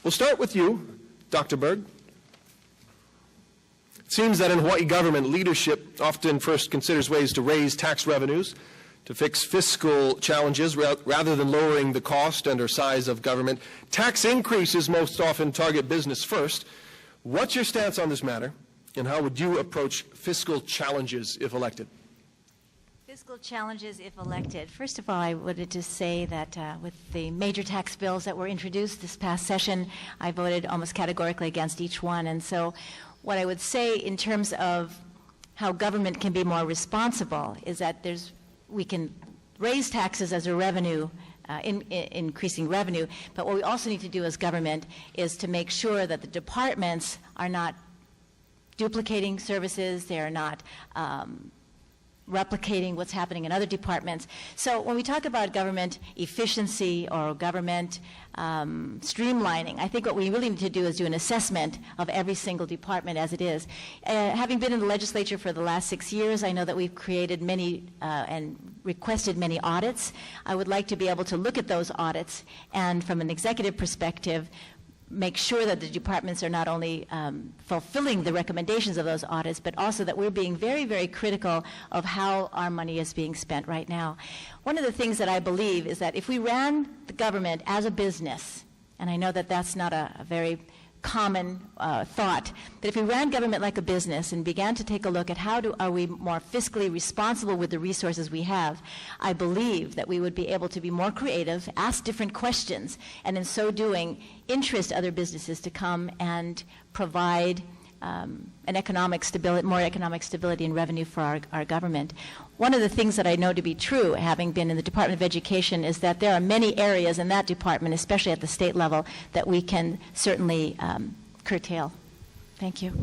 We'll start with you, Dr. Berg. It seems that in Hawaii government, leadership often first considers ways to raise tax revenues, to fix fiscal challenges rather than lowering the cost and or size of government. Tax increases most often target business first. What's your stance on this matter, and how would you approach fiscal challenges if elected? Fiscal challenges if elected. First of all, I wanted to say that with the major tax bills that were introduced this past session, I voted almost categorically against each one. And so what I would say in terms of how government can be more responsible is that we can raise taxes as a revenue, increasing revenue, but what we also need to do as government is to make sure that the departments are not duplicating services, they're not replicating what's happening in other departments. So when we talk about government efficiency or government streamlining, I think what we really need to do is do an assessment of every single department as it is. Having been in the legislature for the last 6 years, I know that we've created many and requested many audits. I would like to be able to look at those audits and from an executive perspective make sure that the departments are not only fulfilling the recommendations of those audits, but also that we're being very, very critical of how our money is being spent right now. One of the things that I believe is that if we ran the government as a business, and I know that that's not a very common thought, that if we ran government like a business and began to take a look at how are we more fiscally responsible with the resources we have, I believe that we would be able to be more creative, ask different questions, and in so doing, interest other businesses to come and provide more economic stability and revenue for our government. One of the things that I know to be true, having been in the Department of Education, is that there are many areas in that department, especially at the state level, that we can certainly curtail. Thank you.